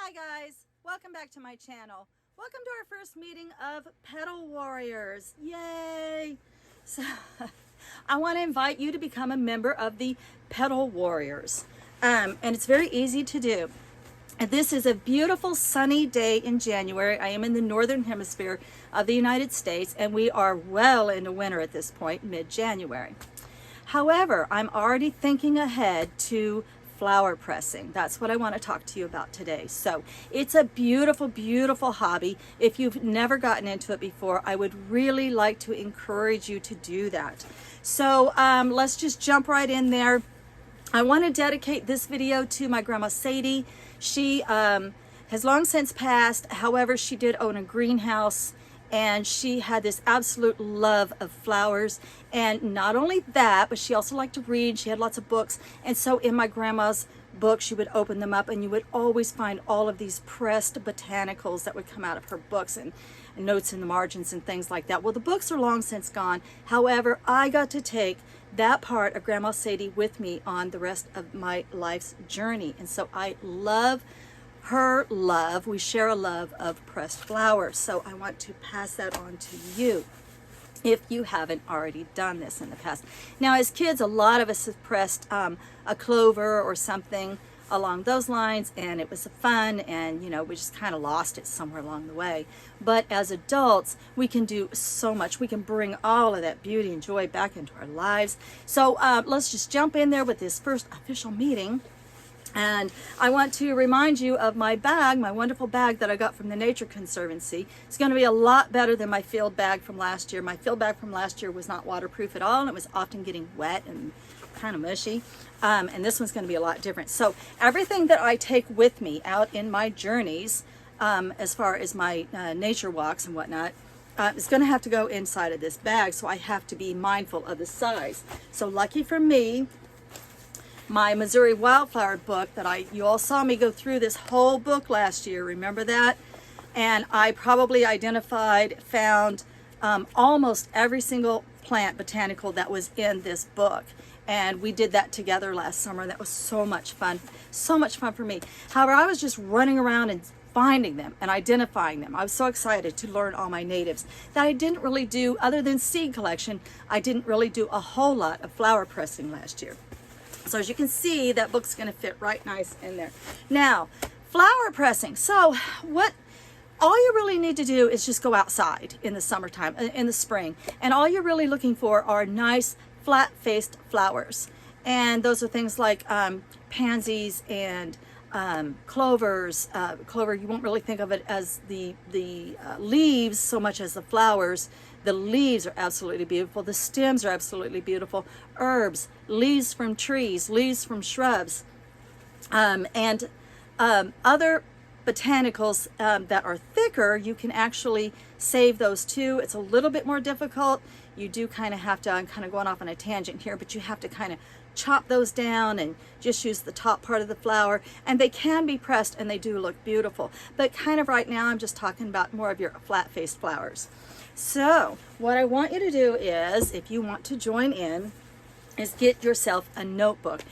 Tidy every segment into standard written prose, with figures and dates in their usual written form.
Hi guys, welcome back to my channel. Welcome to our first meeting of Petal Warriors. Yay! So I want to invite you to become a member of the Petal Warriors. And it's very easy to do. And this is a beautiful sunny day in January. I am in the northern hemisphere of the United States, and we are well into winter at this point, mid-January. However, I'm already thinking ahead to flower pressing. That's what I want to talk to you about today. So it's a beautiful, beautiful hobby. If you've never gotten into it before, I would really like to encourage you to do that. So let's just jump right in there. I want to dedicate this video to my Grandma Sadie. She has long since passed. However, she did own a greenhouse, and she had this absolute love of flowers. And not only that, but she also liked to read. She had lots of books. And so in my grandma's books, she would open them up, and you would always find all of these pressed botanicals that would come out of her books, and notes in the margins and things like that. Well, the books are long since gone. However, I got to take that part of Grandma Sadie with me on the rest of my life's journey. And so I love her love. We share a love of pressed flowers. So I want to pass that on to you if you haven't already done this in the past. Now, as kids, a lot of us have pressed a clover or something along those lines, and it was fun, and you know, we just kind of lost it somewhere along the way. But as adults, we can do so much. We can bring all of that beauty and joy back into our lives. So let's just jump in there with this first official meeting. And I want to remind you of my bag, my wonderful bag that I got from the Nature Conservancy. It's going to be a lot better than my field bag from last year. My field bag from last year was not waterproof at all, and it was often getting wet and kind of mushy. And this one's going to be a lot different. So everything that I take with me out in my journeys, as far as my nature walks and whatnot, is going to have to go inside of this bag. So I have to be mindful of the size. So lucky for me, my Missouri Wildflower book that you all saw me go through this whole book last year, remember that? And I probably found almost every single plant botanical that was in this book. And we did that together last summer, and that was so much fun for me. However, I was just running around and finding them and identifying them. I was so excited to learn all my natives that I didn't really do, other than seed collection, I didn't really do a whole lot of flower pressing last year. So as you can see, that book's going to fit right nice in there. Now, flower pressing. So all you really need to do is just go outside in the summertime, in the spring. And all you're really looking for are nice flat-faced flowers. And those are things like pansies and clovers. Clover, you won't really think of it as the leaves so much as the flowers. The leaves are absolutely beautiful. The stems are absolutely beautiful. Herbs, leaves from trees, leaves from shrubs, and other botanicals that are thicker, you can actually save those too. It's a little bit more difficult. You do kind of have to, I'm kind of going off on a tangent here, but you have to kind of chop those down and just use the top part of the flower, and they can be pressed and they do look beautiful. But kind of right now I'm just talking about more of your flat-faced flowers. So what I want you to do is, if you want to join in, is get yourself a notebook.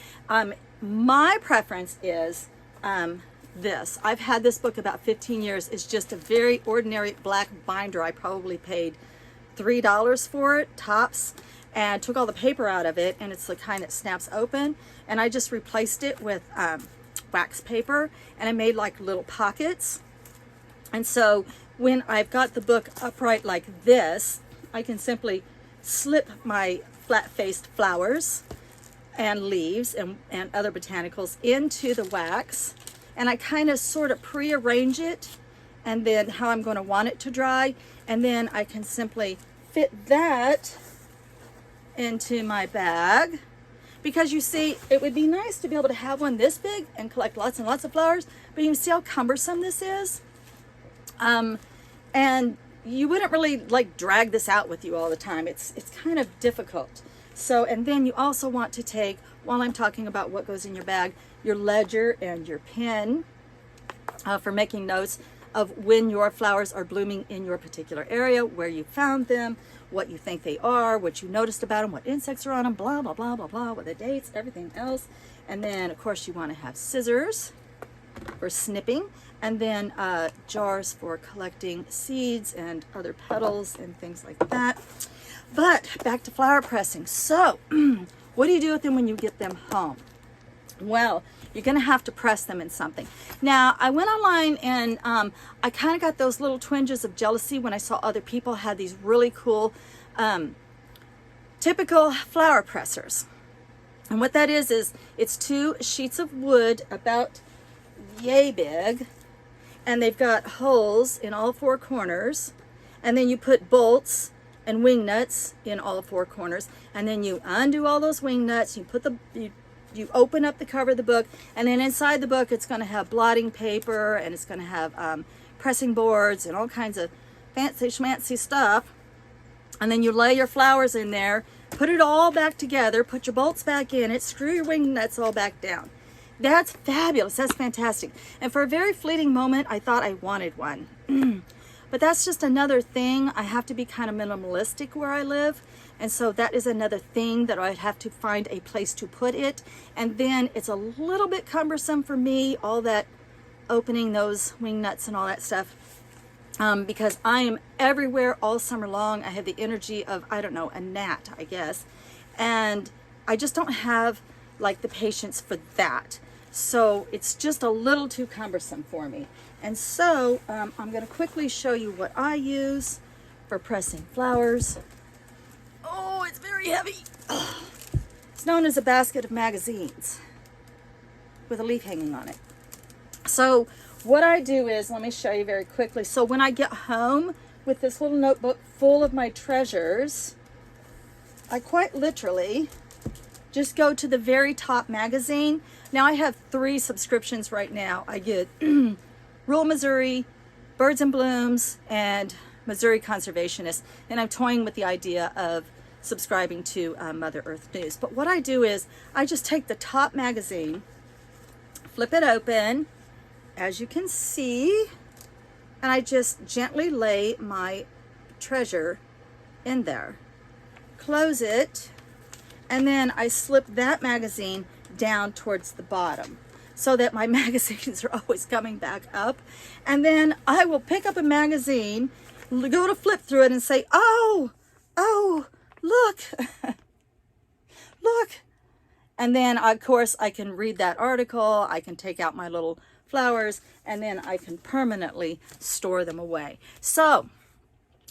My preference is this. I've had this book about 15 years. It's just a very ordinary black binder. I probably paid $3 for it, tops, and took all the paper out of it, and it's the kind that snaps open, and I just replaced it with wax paper, and I made like little pockets. And so when I've got the book upright like this, I can simply slip my flat-faced flowers and leaves and other botanicals into the wax, and I kind of sort of pre-arrange it, and then how I'm going to want it to dry, and then I can simply fit that into my bag. Because you see, it would be nice to be able to have one this big and collect lots and lots of flowers, but you can see how cumbersome this is. And you wouldn't really like drag this out with you all the time. It's kind of difficult. So, and then you also want to take, while I'm talking about what goes in your bag, your ledger and your pen for making notes of when your flowers are blooming in your particular area, where you found them, what you think they are, what you noticed about them, what insects are on them, blah, blah, blah, blah, blah, with the dates, everything else. And then, of course, you want to have scissors for snipping, and then jars for collecting seeds and other petals and things like that. But back to flower pressing. So what do you do with them when you get them home? Well, you're going to have to press them in something. Now, I went online and I kind of got those little twinges of jealousy when I saw other people had these really cool typical flower pressers. And what that is it's 2 sheets of wood about yay big, and they've got holes in all 4 corners, and then you put bolts and wing nuts in all 4 corners, and then you undo all those wing nuts, you put you open up the cover of the book, and then inside the book it's going to have blotting paper, and it's going to have pressing boards and all kinds of fancy schmancy stuff. And then you lay your flowers in there, put it all back together, put your bolts back in it, screw your wing nuts all back down. That's fabulous. That's fantastic. And for a very fleeting moment, I thought I wanted one. But that's just another thing. I have to be kind of minimalistic where I live. And so that is another thing that I'd have to find a place to put it. And then it's a little bit cumbersome for me, all that opening those wing nuts and all that stuff. Because I am everywhere all summer long. I have the energy of, I don't know, a gnat, I guess. And I just don't have like the patience for that. So it's just a little too cumbersome for me. And so I'm going to quickly show you what I use for pressing flowers. Oh, it's very heavy. Ugh. It's known as a basket of magazines with a leaf hanging on it. So what I do is, let me show you very quickly. So when I get home with this little notebook full of my treasures, I quite literally just go to the very top magazine. Now I have 3 subscriptions right now. I get Rural Missouri, Birds and Blooms, and Missouri Conservationist. And I'm toying with the idea of subscribing to Mother Earth News. But what I do is I just take the top magazine, flip it open, as you can see, and I just gently lay my treasure in there. Close it, and then I slip that magazine down towards the bottom so that my magazines are always coming back up. And then I will pick up a magazine, go to flip through it and say, oh, look, look. And then, of course, I can read that article, I can take out my little flowers, and then I can permanently store them away. So,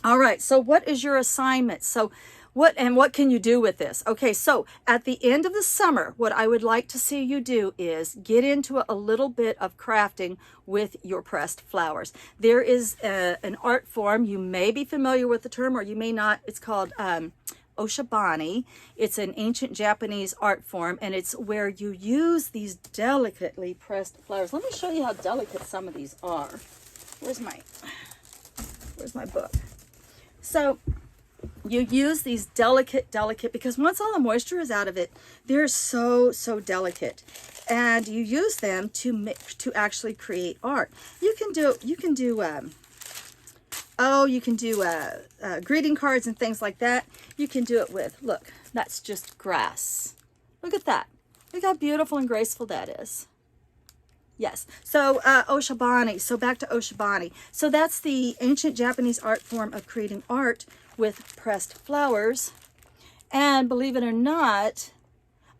all right, so what is your assignment? So what can you do with this? Okay, so at the end of the summer, what I would like to see you do is get into a little bit of crafting with your pressed flowers. There is an art form, you may be familiar with the term or you may not. It's called Oshibana. It's an ancient Japanese art form, and it's where you use these delicately pressed flowers. Let me show you how delicate some of these are. Where's my book? So you use these delicate, because once all the moisture is out of it, they're so delicate, and you use them to actually create art. You can do greeting cards and things like that. You can do it with, look, that's just grass. Look at that. Look how beautiful and graceful that is. Yes. So Oshibana. So back to Oshibana. So that's the ancient Japanese art form of creating art with pressed flowers. And believe it or not,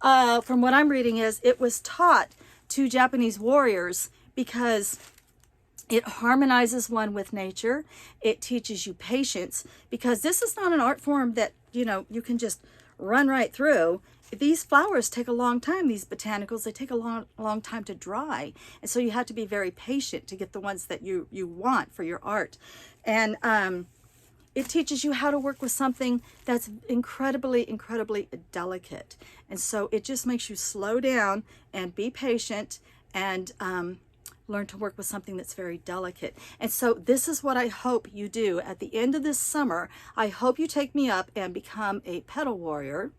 from what I'm reading is it was taught to Japanese warriors because it harmonizes one with nature. It teaches you patience, because this is not an art form that, you can just run right through. These flowers take a long time. These botanicals, they take a long time to dry. And so you have to be very patient to get the ones that you want for your art. And it teaches you how to work with something that's incredibly delicate. And so it just makes you slow down and be patient and learn to work with something that's very delicate. And so this is what I hope you do at the end of this summer. I hope you take me up and become a petal warrior.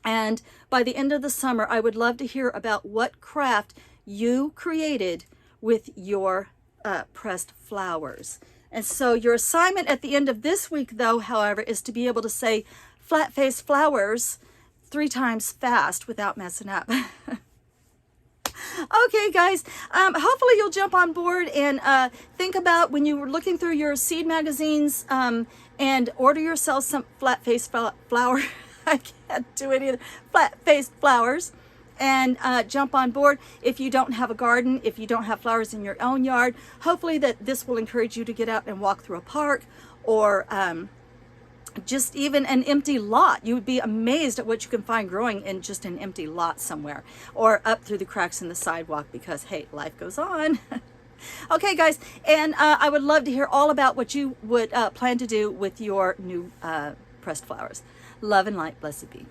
And by the end of the summer, I would love to hear about what craft you created with your pressed flowers. And so your assignment at the end of this week, though, however, is to be able to say flat-face flowers 3 times fast without messing up. Okay, guys, hopefully you'll jump on board and think about when you were looking through your seed magazines and order yourself some flat-faced flower. I can't do it either. Flat-faced flowers. And jump on board. If you don't have a garden, if you don't have flowers in your own yard, hopefully that this will encourage you to get out and walk through a park or just even an empty lot. You would be amazed at what you can find growing in just an empty lot somewhere, or up through the cracks in the sidewalk, because hey, life goes on. Okay, guys, and I would love to hear all about what you would plan to do with your new pressed flowers. Love and light, blessed be.